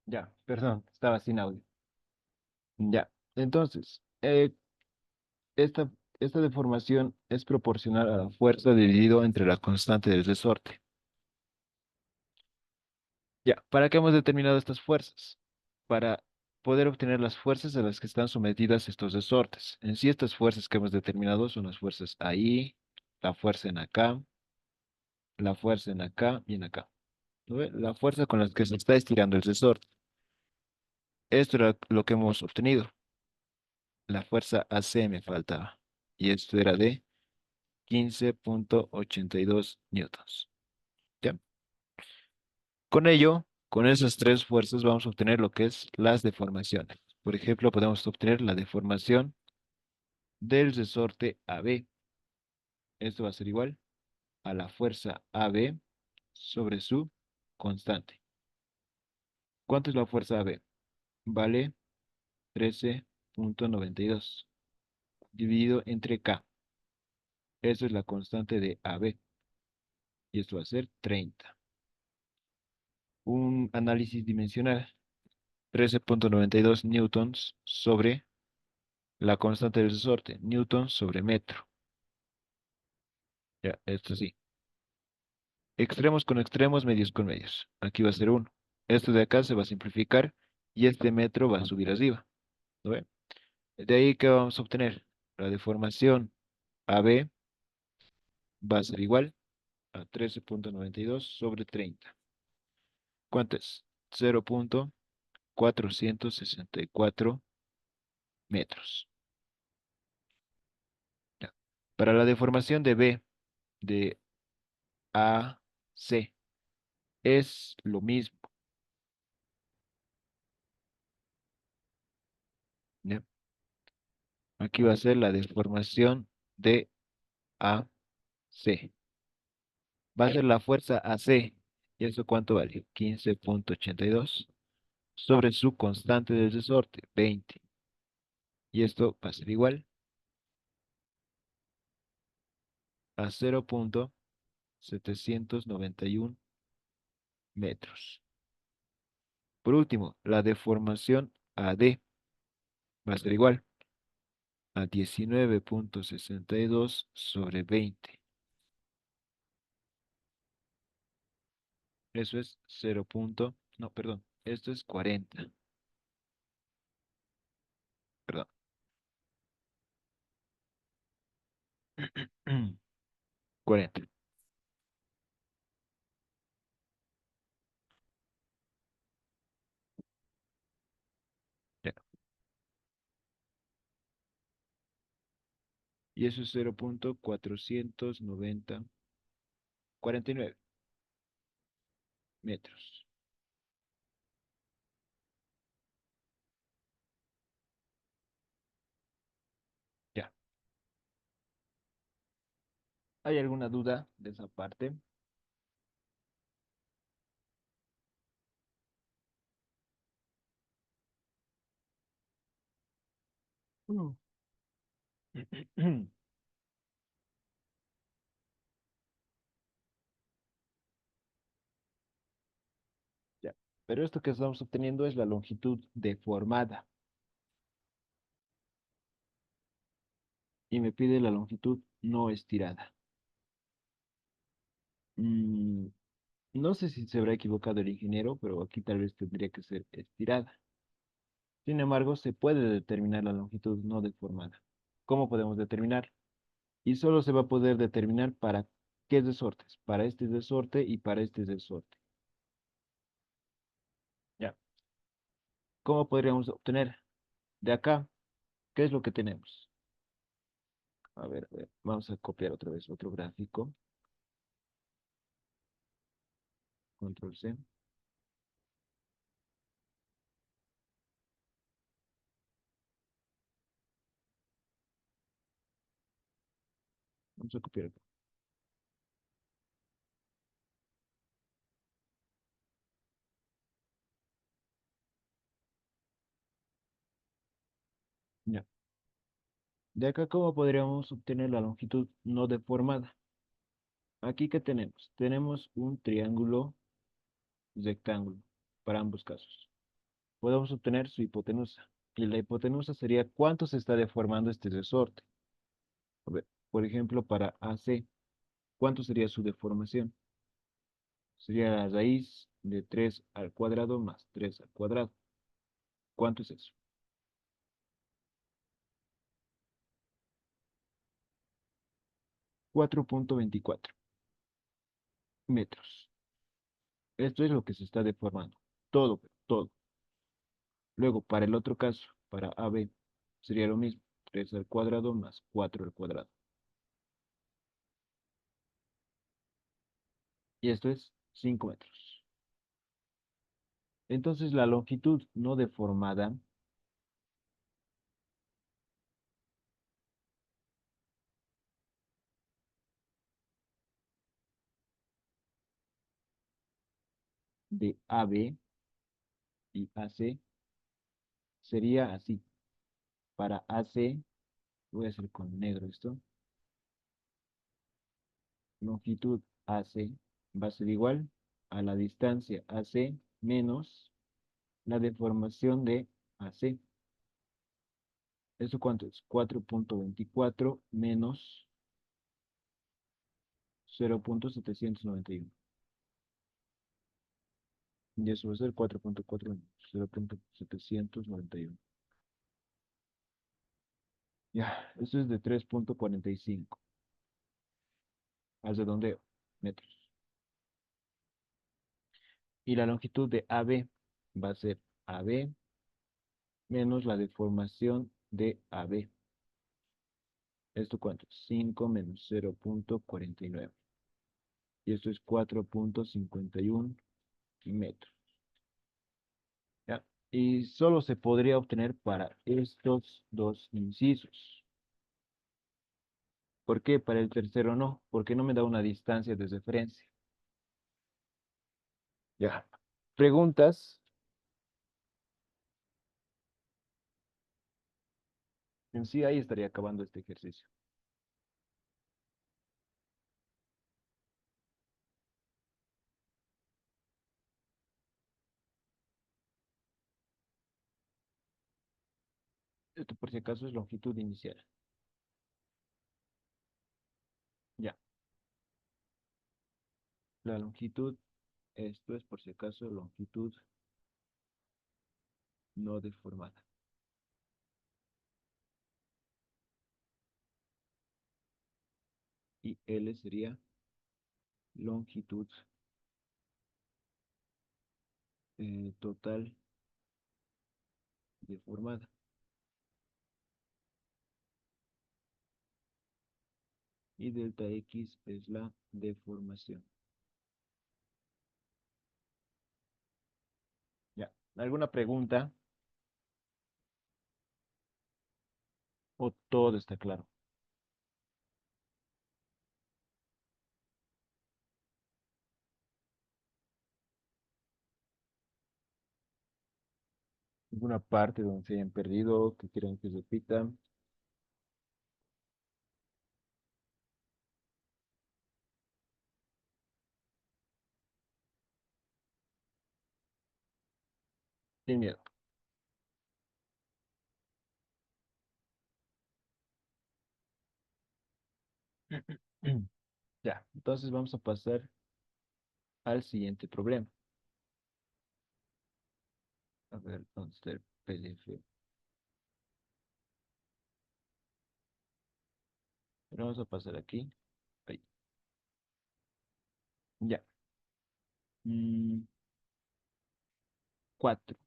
Ya, perdón, estaba sin audio. Ya, entonces, esta, esta deformación es proporcional a la fuerza dividido entre la constante del resorte. Ya, ¿para qué hemos determinado estas fuerzas? Para poder obtener las fuerzas a las que están sometidas estos resortes. En sí, estas fuerzas que hemos determinado son las fuerzas ahí, la fuerza en acá, la fuerza en acá y en acá. ¿No ve? La fuerza con la que se está estirando el resorte. Esto era lo que hemos obtenido. La fuerza AC me faltaba. Y esto era de 15,82 newtons. ¿Ya? Con ello, con esas tres fuerzas vamos a obtener lo que es las deformaciones. Por ejemplo, podemos obtener la deformación del resorte AB. Esto va a ser igual a la fuerza AB sobre su constante. ¿Cuánto es la fuerza AB? Vale 13,92 dividido entre K. Eso es la constante de AB. Y esto va a ser 30. Un análisis dimensional. 13,92 newtons sobre la constante del resorte. Newtons sobre metro. Ya, esto sí. Extremos con extremos, medios con medios. Aquí va a ser 1. Esto de acá se va a simplificar y este metro va a subir arriba. ¿Lo ve? De ahí que vamos a obtener la deformación AB va a ser igual a 13,92 sobre 30. ¿Cuánto es? 0,464 metros. Ya. Para la deformación de B de AC es lo mismo. ¿Ya? Aquí va a ser la deformación de AC. Va a ser la fuerza AC. ¿Y eso cuánto vale? 15,82 sobre su constante del resorte, 20. Y esto va a ser igual a 0,791 metros. Por último, la deformación AD va a ser igual a 19,62 sobre 20. Eso es 0. No, perdón. Esto es 40. Perdón. 40. Ya. Y eso es 0,449 metros. Ya. ¿Hay alguna duda de esa parte? Mm. Ya. Pero esto que estamos obteniendo es la longitud deformada. Y me pide la longitud no estirada. Mm, no sé si se habrá equivocado el ingeniero, pero aquí tal vez tendría que ser estirada. Sin embargo, se puede determinar la longitud no deformada. ¿Cómo podemos determinar? Y solo se va a poder determinar para qué resortes, para este resorte y para este resorte. Ya. ¿Cómo podríamos obtener? De acá, ¿qué es lo que tenemos? A ver, vamos a copiar otra vez otro gráfico. Control C. Vamos a copiar acá. Ya. De acá, ¿cómo podríamos obtener la longitud no deformada? Aquí, ¿qué tenemos? Tenemos un triángulo rectángulo. para ambos casos. Podemos obtener su hipotenusa. Y la hipotenusa sería cuánto se está deformando este resorte. A ver, por ejemplo, para AC, ¿cuánto sería su deformación? Sería la raíz de 3 al cuadrado más 3 al cuadrado. ¿Cuánto es eso? 4,24 metros. Esto es lo que se está deformando. Todo, todo. Luego, para el otro caso, para AB, sería lo mismo. 3 al cuadrado más 4 al cuadrado. Y esto es 5 metros. Entonces, la longitud no deformada de AB y AC sería así. Para AC, voy a hacer con negro esto. Longitud AC va a ser igual a la distancia AC menos la deformación de AC. ¿Eso cuánto es? 4,24 menos 0,791. Y eso va a ser 4,4 menos 0,791. Ya, eso es de 3,45. Al redondeo, metros. Y la longitud de AB va a ser AB menos la deformación de AB. ¿Esto cuánto es? 5 menos 0,49. Y esto es 4,51 metros. ¿Ya? Y solo se podría obtener para estos dos incisos. ¿Por qué? Para el tercero no, porque no me da una distancia de referencia. Ya. ¿Preguntas? En sí, ahí estaría acabando este ejercicio. Esto por si acaso es longitud inicial. Ya. La longitud, esto es por si acaso longitud no deformada. Y L sería longitud total deformada. Y delta X es la deformación. Ya. ¿Alguna pregunta? ¿O todo está claro? ¿Alguna parte donde se hayan perdido, que quieran que repita? Sin miedo. Ya, entonces vamos a pasar al siguiente problema. A ver, ¿dónde está el PDF? Pero vamos a pasar aquí. Ahí. Ya. Mm, 4.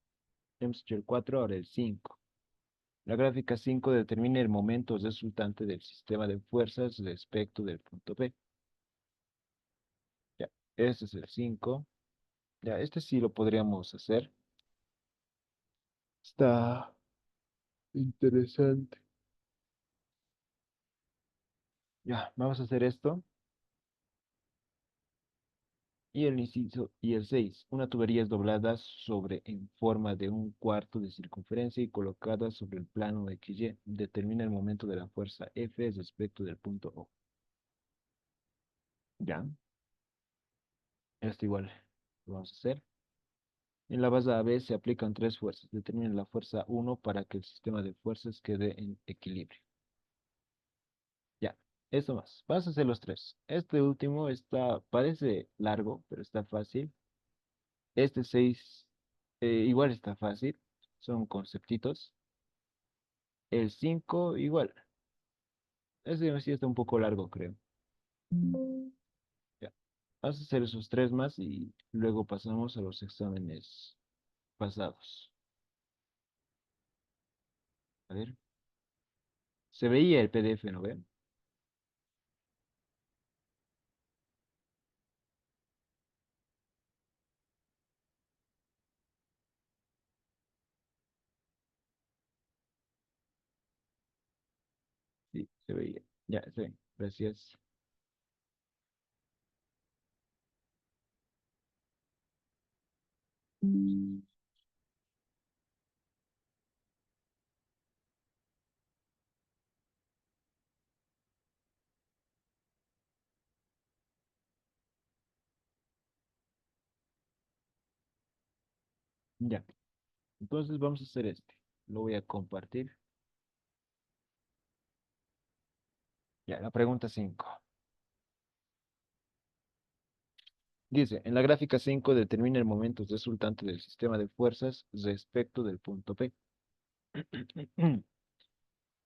Hemos hecho el 4, ahora el 5. La gráfica 5 determina el momento resultante del sistema de fuerzas respecto del punto P. Ya, este es el 5. Ya, este sí lo podríamos hacer. Está interesante. Ya, vamos a hacer esto. Y el inciso y el 6. Una tubería es doblada sobre en forma de un cuarto de circunferencia y colocada sobre el plano XY. Determina el momento de la fuerza F respecto del punto O. Ya, esto igual lo vamos a hacer. En la base AB se aplican tres fuerzas. Determinen la fuerza uno para que el sistema de fuerzas quede en equilibrio. Ya, eso más. Vas a hacer los tres. Este último parece largo, pero está fácil. Este 6 igual está fácil. Son conceptitos. El 5 igual. Ese sí está un poco largo, creo. Ya. Vas a hacer esos tres más y luego pasamos a los exámenes pasados. A ver. Se veía el PDF, ¿no ven? Sí, se veía. Ya, está bien. Gracias. Ya. Entonces vamos a hacer este. Lo voy a compartir. Ya, la pregunta 5. Dice, en la gráfica 5 determina el momento resultante del sistema de fuerzas respecto del punto P.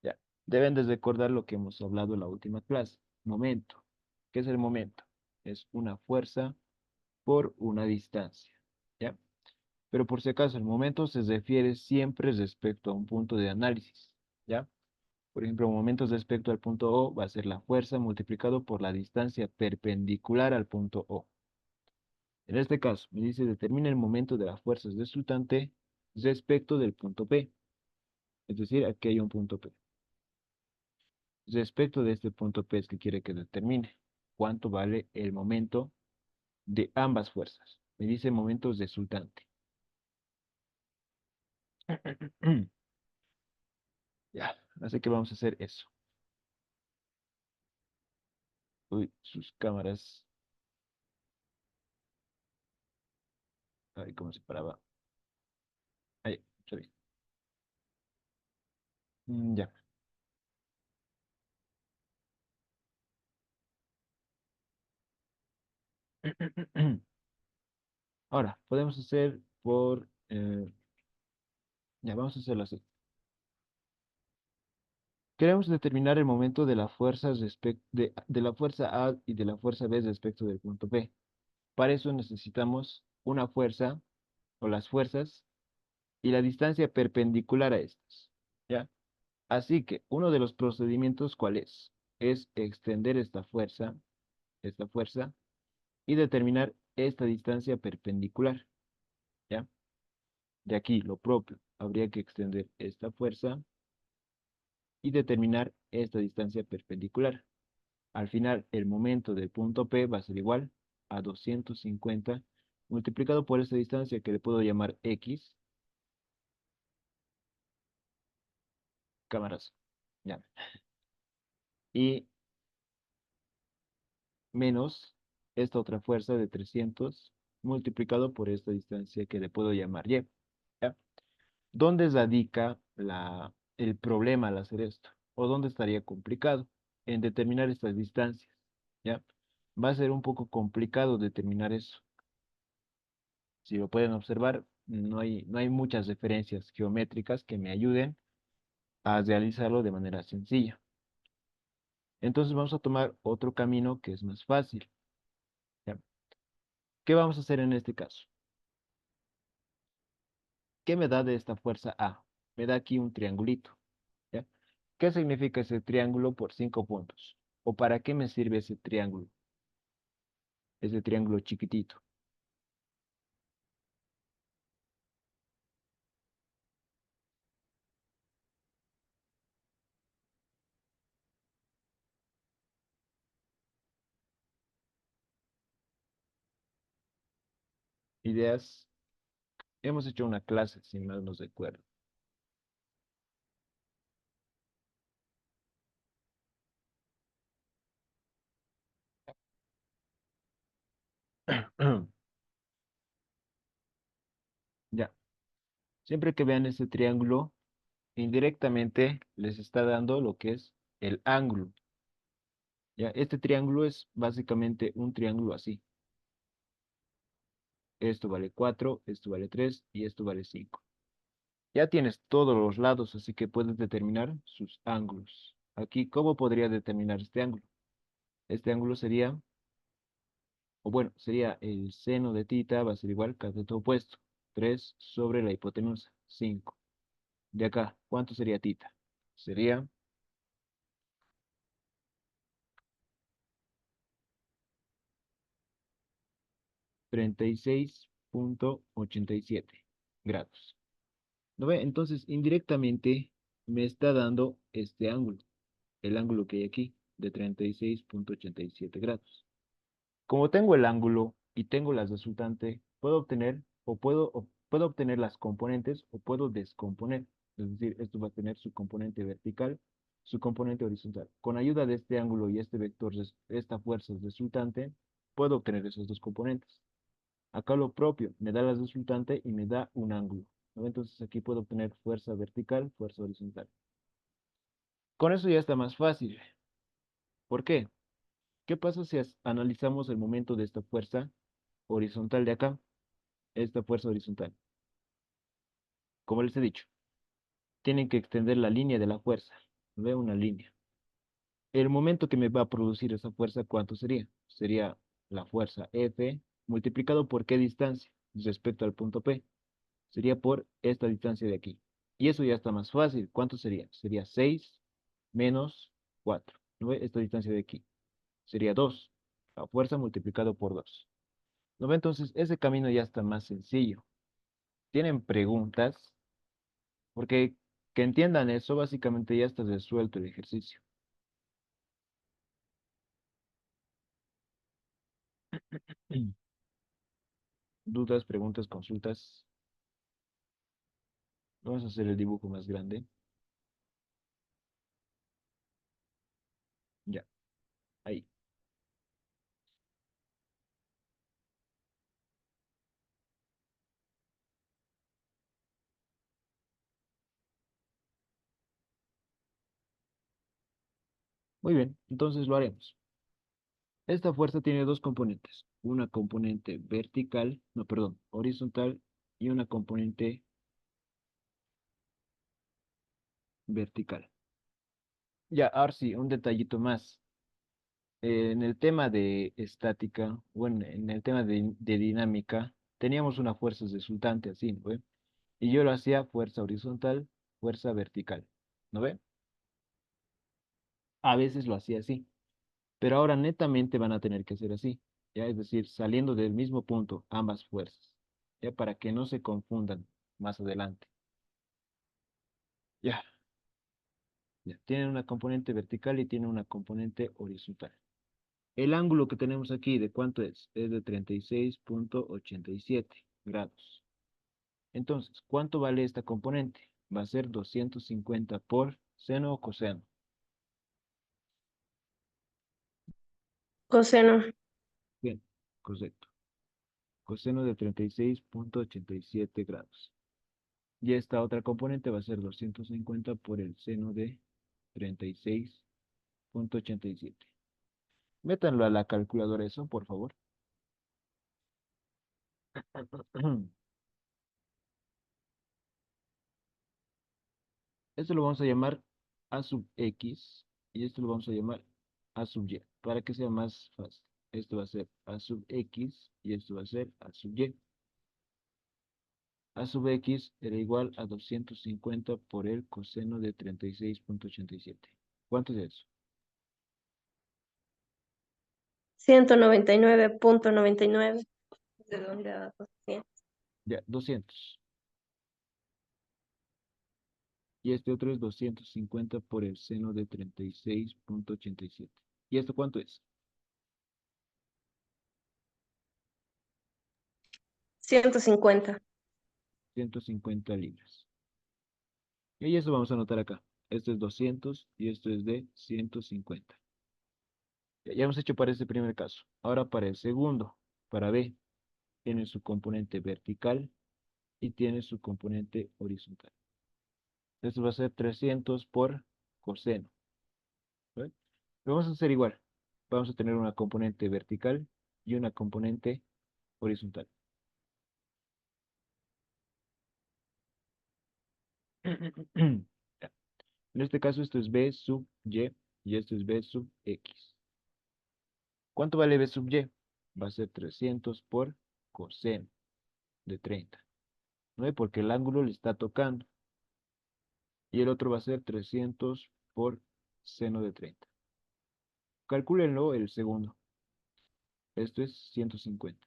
Ya, deben de recordar lo que hemos hablado en la última clase. Momento. ¿Qué es el momento? Es una fuerza por una distancia. ¿Ya? Pero por si acaso, el momento se refiere siempre respecto a un punto de análisis. ¿Ya? Por ejemplo, momentos respecto al punto O va a ser la fuerza multiplicado por la distancia perpendicular al punto O. En este caso, me dice determina el momento de la fuerza resultante respecto del punto P. Es decir, aquí hay un punto P. Respecto de este punto P es que quiere que determine cuánto vale el momento de ambas fuerzas. Me dice momento resultante. Ya, así que vamos a hacer eso. Uy, sus cámaras. Ay, ¿cómo se paraba? Ahí, está bien. Ya. Ahora, podemos hacer ya, vamos a hacerlo así. Queremos determinar el momento de la fuerza de la fuerza A y de la fuerza B respecto del punto P. Para eso necesitamos una fuerza o las fuerzas y la distancia perpendicular a estas. ¿Ya? Así que uno de los procedimientos, ¿cuál es? Es extender esta fuerza, y determinar esta distancia perpendicular. ¿Ya? De aquí, lo propio, habría que extender esta fuerza y determinar esta distancia perpendicular. Al final, el momento del punto P va a ser igual a 250 multiplicado por esta distancia que le puedo llamar X, cámaras, ya, y menos esta otra fuerza de 300 multiplicado por esta distancia que le puedo llamar Y. ¿Ya? ¿Dónde radica el problema al hacer esto? ¿O dónde estaría complicado? En determinar estas distancias. ¿Ya? Va a ser un poco complicado determinar eso. Si lo pueden observar, no hay muchas referencias geométricas que me ayuden a realizarlo de manera sencilla. Entonces vamos a tomar otro camino que es más fácil. ¿Ya? ¿Qué vamos a hacer en este caso? ¿Qué me da de esta fuerza A? Me da aquí un triangulito. ¿Ya? ¿Qué significa ese triángulo por 5 puntos? ¿O para qué me sirve ese triángulo chiquitito? Ideas. Hemos hecho una clase, si mal no recuerdo. Siempre que vean este triángulo, indirectamente les está dando lo que es el ángulo. ¿Ya? Este triángulo es básicamente un triángulo así. Esto vale 4, esto vale 3 y esto vale 5. Ya tienes todos los lados, así que puedes determinar sus ángulos. Aquí, ¿cómo podría determinar este ángulo? Este ángulo sería, o bueno, sería el seno de tita, va a ser igual, cateto opuesto. 3 sobre la hipotenusa, 5. De acá, ¿cuánto sería tita? Sería 36,87 grados. ¿No ve? Entonces, indirectamente me está dando este ángulo, el ángulo que hay aquí, de 36,87 grados. Como tengo el ángulo y tengo las resultantes, puedo obtener o puedo obtener las componentes o puedo descomponer. Es decir, esto va a tener su componente vertical, su componente horizontal. Con ayuda de este ángulo y este vector, esta fuerza resultante, puedo obtener esos dos componentes. Acá lo propio, me da la resultante y me da un ángulo, ¿no? Entonces aquí puedo obtener fuerza vertical, fuerza horizontal. Con eso ya está más fácil. ¿Por qué? ¿Qué pasa si analizamos el momento de esta fuerza horizontal de acá? Esta fuerza horizontal. Como les he dicho, tienen que extender la línea de la fuerza. Veo una línea. El momento que me va a producir esa fuerza, ¿cuánto sería? Sería la fuerza F multiplicado por qué distancia respecto al punto P. Sería por esta distancia de aquí. Y eso ya está más fácil. ¿Cuánto sería? Sería 6 menos 4. ¿No ve? Esta distancia de aquí. Sería 2. La fuerza multiplicado por 2. ¿No ve? Entonces, ese camino ya está más sencillo. ¿Tienen preguntas? Porque que entiendan eso, básicamente ya está resuelto el ejercicio. ¿Dudas, preguntas, consultas? Vamos a hacer el dibujo más grande. Ya, ahí. Muy bien, entonces lo haremos. Esta fuerza tiene dos componentes. Una componente vertical, no, perdón, horizontal y una componente vertical. Ya, ahora sí, un detallito más. En el tema de estática, bueno, en el tema de dinámica, teníamos una fuerza resultante así, ¿no ve? Y yo lo hacía fuerza horizontal, fuerza vertical, ¿no ve? A veces lo hacía así, pero ahora netamente van a tener que ser así, ¿ya? Es decir, saliendo del mismo punto, ambas fuerzas, ¿ya? Para que no se confundan más adelante. Ya, ya. Tienen una componente vertical y tienen una componente horizontal. El ángulo que tenemos aquí, ¿de cuánto es? Es de 36,87 grados. Entonces, ¿cuánto vale esta componente? Va a ser 250 por seno o coseno. Coseno. Bien, correcto. Coseno de 36,87 grados. Y esta otra componente va a ser 250 por el seno de 36,87. Métanlo a la calculadora eso, por favor. Esto lo vamos a llamar A sub X y esto lo vamos a llamar A sub Y, para que sea más fácil. Esto va a ser A sub X y esto va a ser A sub Y. A sub X era igual a 250 por el coseno de 36,87. ¿Cuánto es eso? 199,99. Redondeado a 200. Ya, 200. Y este otro es 250 por el seno de 36,87. ¿Y esto cuánto es? 150. 150 libras. Y eso vamos a anotar acá. Esto es 200 y esto es de 150. Ya hemos hecho para este primer caso. Ahora para el segundo, para B, tiene su componente vertical y tiene su componente horizontal. Esto va a ser 300 por coseno. ¿Ve? Lo vamos a hacer igual. Vamos a tener una componente vertical y una componente horizontal. Ya. En este caso esto es b sub y y esto es b sub x. ¿Cuánto vale b sub y? Va a ser 300 por coseno de 30. ¿No ve? Porque el ángulo le está tocando. Y el otro va a ser 300 por seno de 30. Calcúlenlo el segundo. Esto es 150.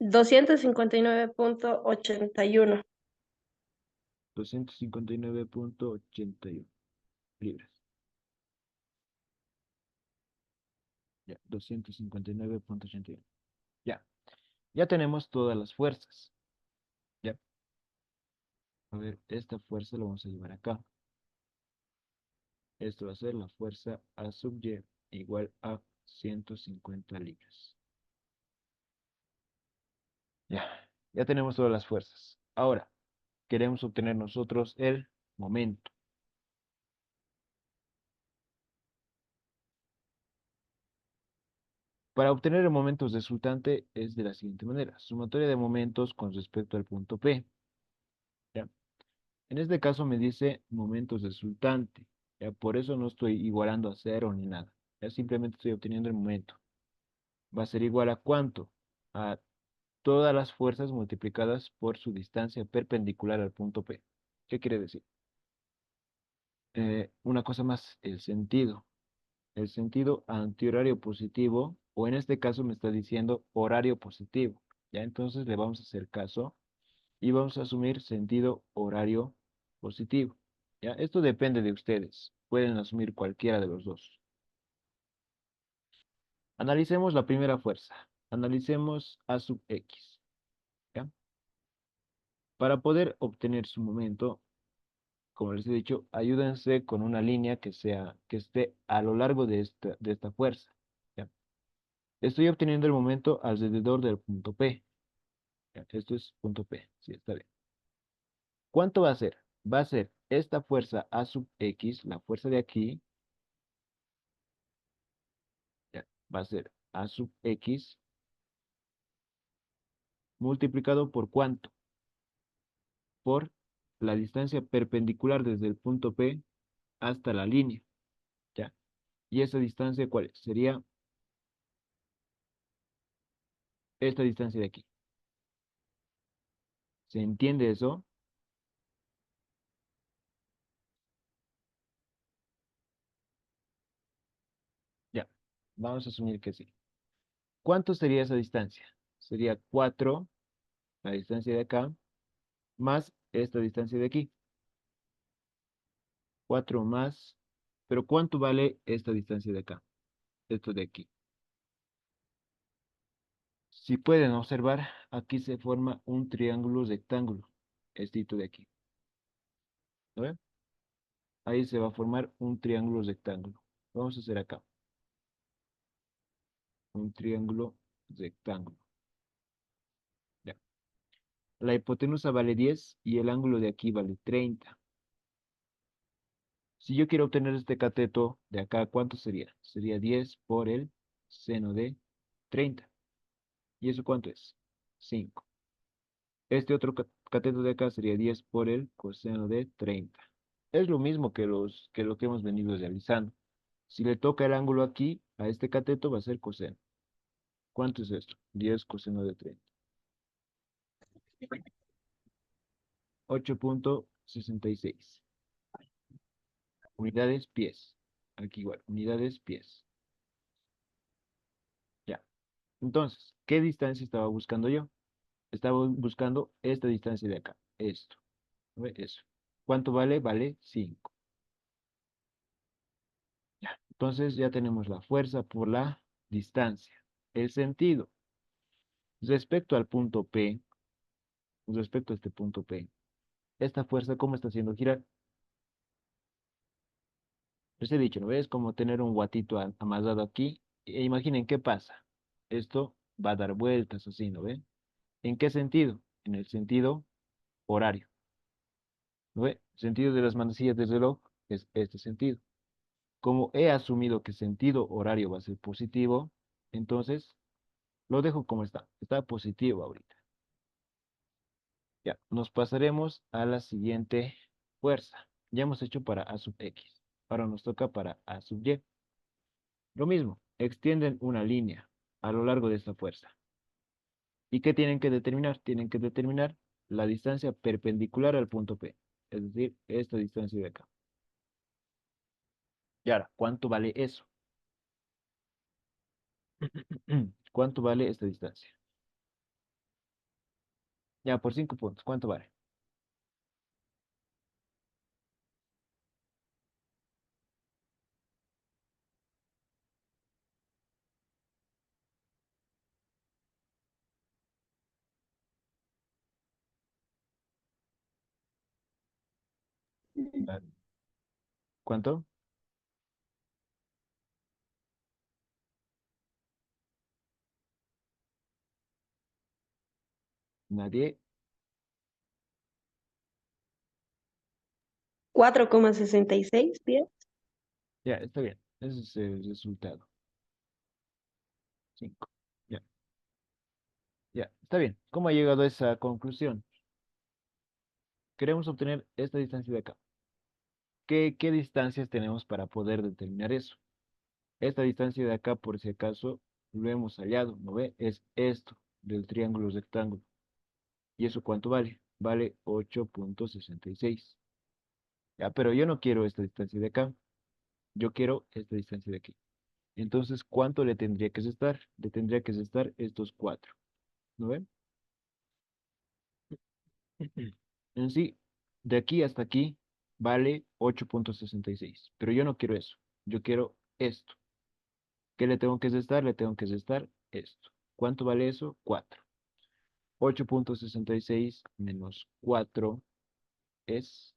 259,81. 259,81 libras. Ya, 259,81. Ya, ya tenemos todas las fuerzas. Ya, a ver, esta fuerza la vamos a llevar acá. Esto va a ser la fuerza A sub Y igual a 150 libras. Ya, ya tenemos todas las fuerzas. Ahora, queremos obtener nosotros el momento. Para obtener el momento resultante es de la siguiente manera. Sumatoria de momentos con respecto al punto P. ¿Ya? En este caso me dice momentos resultante. ¿Ya? Por eso no estoy igualando a cero ni nada. Ya simplemente estoy obteniendo el momento. Va a ser igual a ¿cuánto? A todas las fuerzas multiplicadas por su distancia perpendicular al punto P. ¿Qué quiere decir? Una cosa más, el sentido. El sentido antihorario positivo, o en este caso me está diciendo horario positivo. Ya entonces le vamos a hacer caso y vamos a asumir sentido horario positivo. Ya, esto depende de ustedes. Pueden asumir cualquiera de los dos. Analicemos la primera fuerza. Analicemos A sub X. ¿Ya? Para poder obtener su momento, como les he dicho, ayúdense con una línea que esté a lo largo de esta fuerza. ¿Ya? Estoy obteniendo el momento alrededor del punto P. ¿Ya? Esto es punto P. Sí, está bien. ¿Cuánto va a ser? Va a ser esta fuerza A sub X, la fuerza de aquí, ya, va a ser A sub X multiplicado por ¿cuánto? Por la distancia perpendicular desde el punto P hasta la línea, ¿ya? ¿Y esa distancia cuál es? Sería esta distancia de aquí. ¿Se entiende eso? Ya, vamos a asumir que sí. ¿Cuánto sería esa distancia? Sería 4, la distancia de acá, más esta distancia de aquí. 4 más, pero ¿cuánto vale esta distancia de acá? Esto de aquí. Si pueden observar, aquí se forma un triángulo rectángulo, este de aquí. ¿Lo ven? Ahí se va a formar un triángulo rectángulo. Vamos a hacer acá un triángulo rectángulo. Ya. La hipotenusa vale 10 y el ángulo de aquí vale 30. Si yo quiero obtener este cateto de acá, ¿cuánto sería? Sería 10 por el seno de 30. ¿Y eso cuánto es? 5. Este otro cateto de acá sería 10 por el coseno de 30. Es lo mismo que lo que hemos venido realizando. Si le toca el ángulo aquí, a este cateto va a ser coseno. ¿Cuánto es esto? 10 coseno de 30. 8,66. Unidades pies. Aquí igual, unidades pies. Ya. Entonces, ¿qué distancia estaba buscando yo? Estaba buscando esta distancia de acá. Esto. ¿No ve? Eso. ¿Cuánto vale? Vale 5. Ya. Entonces ya tenemos la fuerza por la distancia. El sentido. Respecto al punto P, respecto a este punto P, esta fuerza, ¿cómo está haciendo girar? Les he dicho, ¿no ves? Como tener un guatito amarrado aquí. E imaginen qué pasa. esto va a dar vueltas así, ¿no ve? ¿En qué sentido? En el sentido horario, ¿no ve? El sentido de las manecillas del reloj es este sentido. Como he asumido que sentido horario va a ser positivo, entonces lo dejo como está. Está positivo ahorita. Ya, nos pasaremos a la siguiente fuerza. Ya hemos hecho para A sub X. Ahora nos toca para A sub Y. Lo mismo, extienden una línea a lo largo de esta fuerza. ¿Y qué tienen que determinar? Tienen que determinar la distancia perpendicular al punto P. Es decir, esta distancia de acá. Y ahora, ¿cuánto vale eso? ¿Cuánto vale esta distancia? Ya, por 5 puntos, ¿cuánto vale? Ah, ¿cuánto? Nadie. 4,66 pies. Ya, está bien. Ese es el resultado. 5. Ya, ya, está bien. ¿Cómo ha llegado a esa conclusión? Queremos obtener esta distancia de acá. ¿Qué distancias tenemos para poder determinar eso? Esta distancia de acá, por si acaso, lo hemos hallado, ¿no ve? Es esto del triángulo rectángulo. ¿Y eso cuánto vale? Vale 8,66. Ya, pero yo no quiero esta distancia de acá. Yo quiero esta distancia de aquí. Entonces, ¿cuánto le tendría que restar? Le tendría que restar estos 4. ¿No ven? En sí, de aquí hasta aquí vale 8,66. Pero yo no quiero eso. Yo quiero esto. ¿Qué le tengo que restar? Le tengo que restar esto. ¿Cuánto vale eso? 4. 8,66 menos 4 es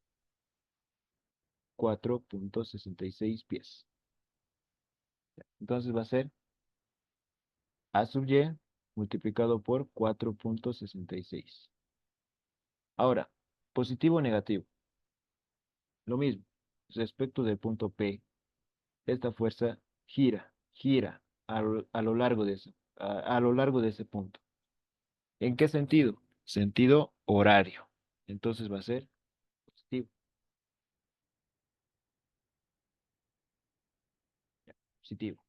4,66 pies. Entonces va a ser A sub y multiplicado por 4,66. Ahora, positivo o negativo. Lo mismo. Respecto del punto P, esta fuerza gira a lo largo de a lo largo de ese punto. ¿En qué sentido? Sentido horario. Entonces va a ser positivo. Positivo.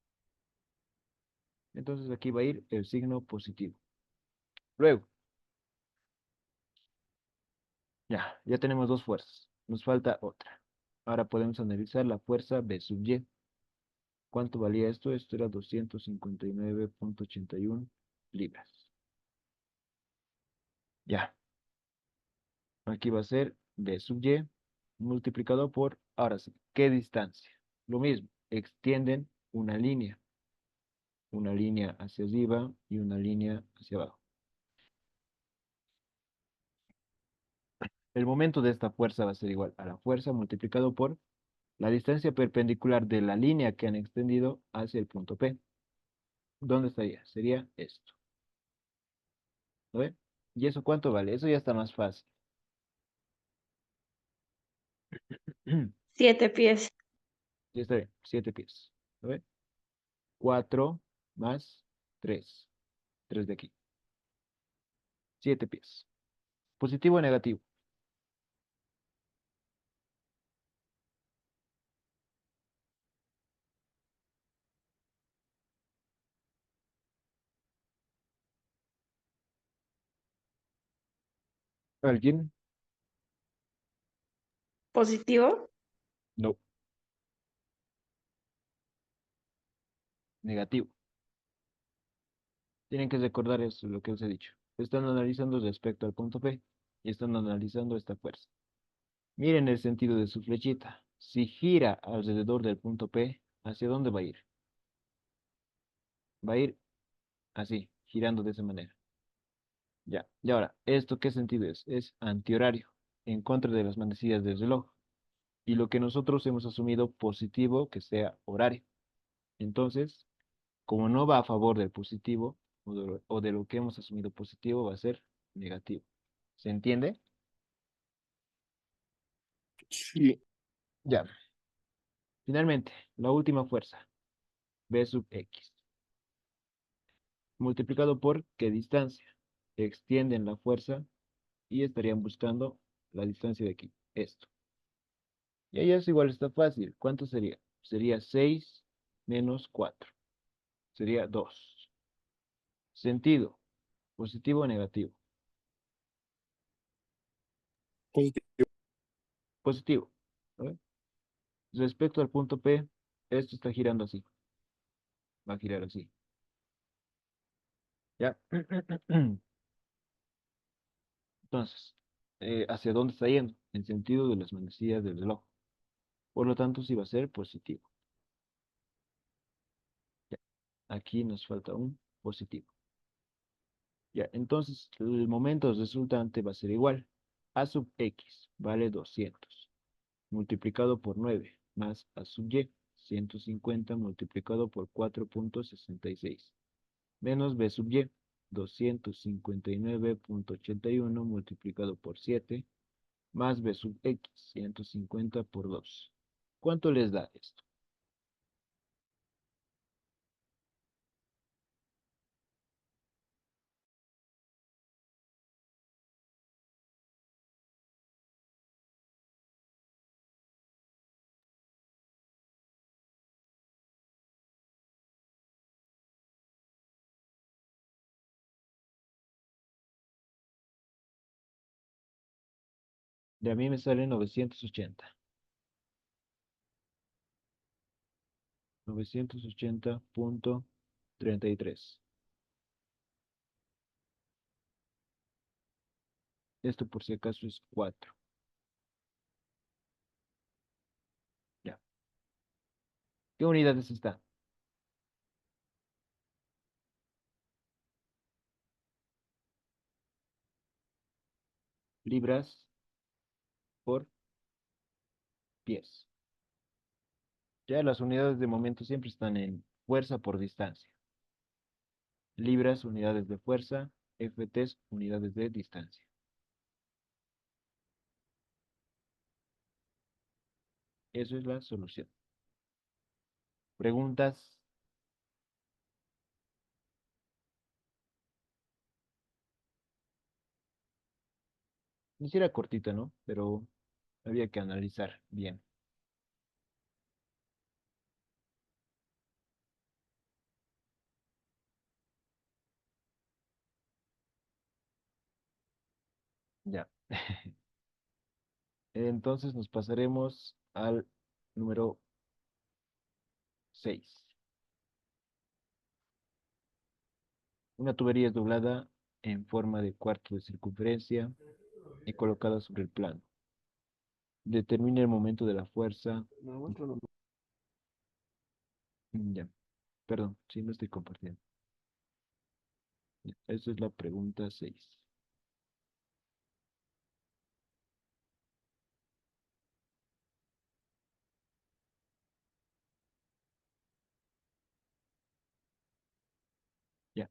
Entonces aquí va a ir el signo positivo. Luego, ya tenemos dos fuerzas. Nos falta otra. Ahora podemos analizar la fuerza B sub Y. ¿Cuánto valía esto? Esto era 259,81 libras. Ya, aquí va a ser B sub Y multiplicado por, ahora sí, ¿qué distancia? Lo mismo, extienden una línea hacia arriba y una línea hacia abajo. El momento de esta fuerza va a ser igual a la fuerza multiplicado por la distancia perpendicular de la línea que han extendido hacia el punto P. ¿Dónde estaría? Sería esto. ¿Lo ven? ¿Y eso cuánto vale? Eso ya está más fácil. 7 pies. Ya está bien, 7 pies. ¿Lo ven? 4 más 3. 3 de aquí. 7 pies. ¿Positivo o negativo? ¿Alguien? Positivo. No. Negativo. Tienen que recordar eso, lo que os he dicho. Están analizando respecto al punto P y están analizando esta fuerza. Miren el sentido de su flechita. Si gira alrededor del punto P, ¿hacia dónde va a ir? Va a ir así, girando de esa manera. Ya. Y ahora, ¿esto qué sentido es? Es antihorario, en contra de las manecillas del reloj. Y lo que nosotros hemos asumido positivo que sea horario. Entonces, Como no va a favor del positivo o de lo que hemos asumido positivo, va a ser negativo. ¿Se entiende? Sí. Ya. Finalmente, la última fuerza, B sub X, multiplicado por qué distancia. Extienden la fuerza y estarían buscando la distancia de aquí, esto. Y ahí es igual, está fácil. ¿Cuánto sería? Sería 6 menos 4. Sería 2. Sentido, positivo o negativo. Positivo. Positivo. ¿Vale? Respecto al punto P, esto está girando así. Va a girar así. ¿Ya? Entonces, ¿hacia dónde está yendo? En sentido de las manecillas del reloj. Por lo tanto, sí va a ser positivo. Ya. Aquí nos falta un positivo. Ya, entonces el momento resultante va a ser igual. A sub X vale 200 multiplicado por 9 más A sub Y, 150 multiplicado por 4,66 menos B sub Y, 259,81 multiplicado por 7 más B sub X, 150 por 2. ¿Cuánto les da esto? De a mí me sale 980.33. Esto por si acaso es 4. Ya. ¿Qué unidades está? Libras por pies. Ya las unidades de momento siempre están en fuerza por distancia. Libras, unidades de fuerza. FTs, unidades de distancia. Eso es la solución. ¿Preguntas? Quisiera cortita, ¿no? Pero había que analizar bien. Ya. Entonces nos pasaremos al número 6. Una tubería es doblada en forma de cuarto de circunferencia y colocada sobre el plano. Determina el momento de la fuerza. Ya, perdón, si no estoy compartiendo. Ya, esa es la pregunta 6. Ya.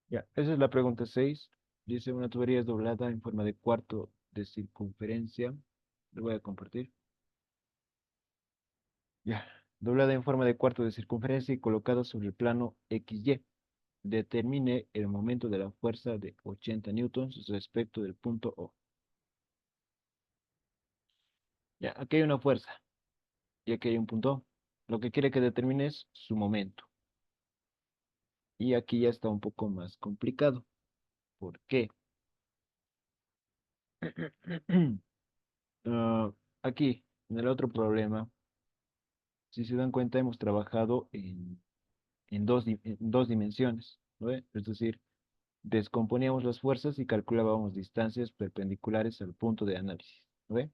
Ya, esa es la pregunta 6. Dice, una tubería es doblada en forma de cuarto de circunferencia. Lo voy a compartir. Ya, doblada en forma de cuarto de circunferencia y colocada sobre el plano XY. Determine el momento de la fuerza de 80 newtons respecto del punto O. Ya, aquí hay una fuerza y aquí hay un punto O. Lo que quiere que determine es su momento. Y aquí ya está un poco más complicado. ¿Por qué? Ah, aquí, en el otro problema, si se dan cuenta, hemos trabajado en dos dimensiones, ¿no ve? Es decir, descomponíamos las fuerzas y calculábamos distancias perpendiculares al punto de análisis, ¿no ve?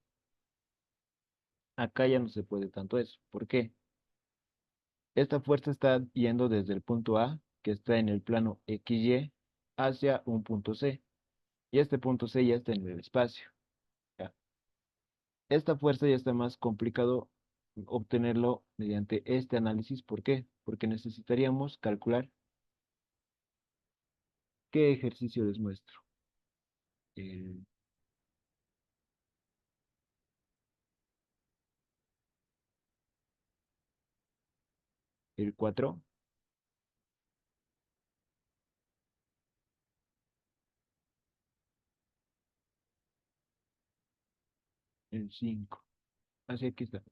Acá ya no se puede tanto eso. ¿Por qué? Esta fuerza está yendo desde el punto A, que está en el plano XY, hacia un punto C. Y este punto C ya está en el espacio. ¿Ya? Esta fuerza ya está más complicado obtenerlo mediante este análisis. ¿Por qué? Porque necesitaríamos calcular qué ejercicio les muestro. El, el 4, el 5. Así aquí está.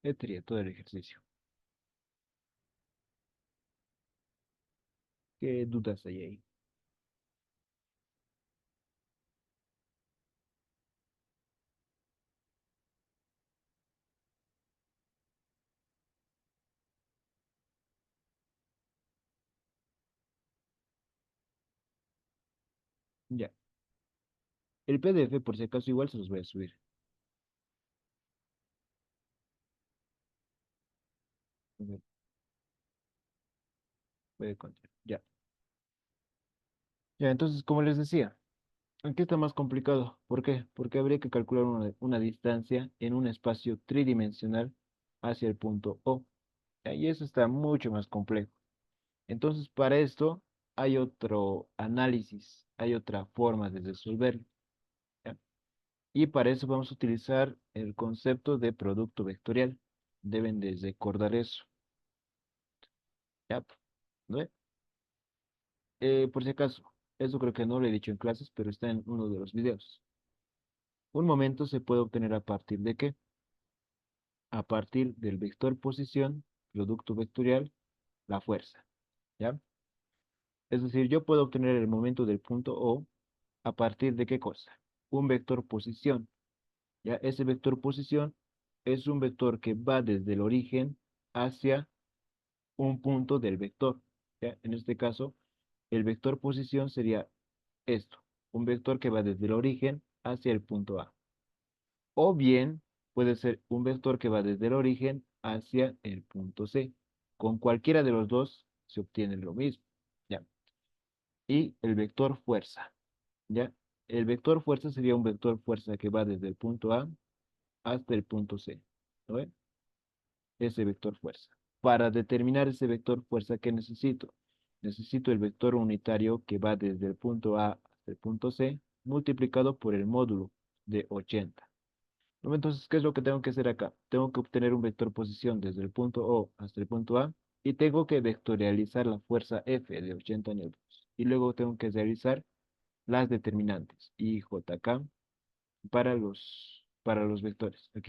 Este sería todo el ejercicio. ¿Qué dudas hay ahí? Ya. El PDF, por si acaso, igual se los voy a subir. A ver, puede continuar. Ya. Ya, entonces, como les decía, aquí está más complicado. ¿Por qué? Porque habría que calcular una distancia en un espacio tridimensional hacia el punto O. Ya, y eso está mucho más complejo. Entonces, para esto hay otro análisis, hay otra forma de resolverlo. ¿Ya? Y para eso vamos a utilizar el concepto de producto vectorial. Deben de recordar eso. ¿Ya? ¿No? Por si acaso, eso creo que no lo he dicho en clases, pero está en uno de los videos. Un momento se puede obtener a partir de ¿qué? A partir del vector posición, producto vectorial, la fuerza, ¿ya? Es decir, yo puedo obtener el momento del punto O a partir de ¿qué cosa? Un vector posición, ¿ya? Ese vector posición es un vector que va desde el origen hacia un punto del vector, ¿ya? En este caso, el vector posición sería esto, un vector que va desde el origen hacia el punto A. O bien puede ser un vector que va desde el origen hacia el punto C. Con cualquiera de los dos se obtiene lo mismo. ¿Ya? Y el vector fuerza. ¿Ya? El vector fuerza sería un vector fuerza que va desde el punto A hasta el punto C. ¿No ven? Ese vector fuerza. Para determinar ese vector fuerza, ¿qué necesito? Necesito el vector unitario que va desde el punto A hasta el punto C multiplicado por el módulo de 80. ¿No? Entonces, ¿qué es lo que tengo que hacer acá? Tengo que obtener un vector posición desde el punto O hasta el punto A y tengo que vectorializar la fuerza F de 80 newtons. Y luego tengo que realizar las determinantes I, J, K para los vectores. Aquí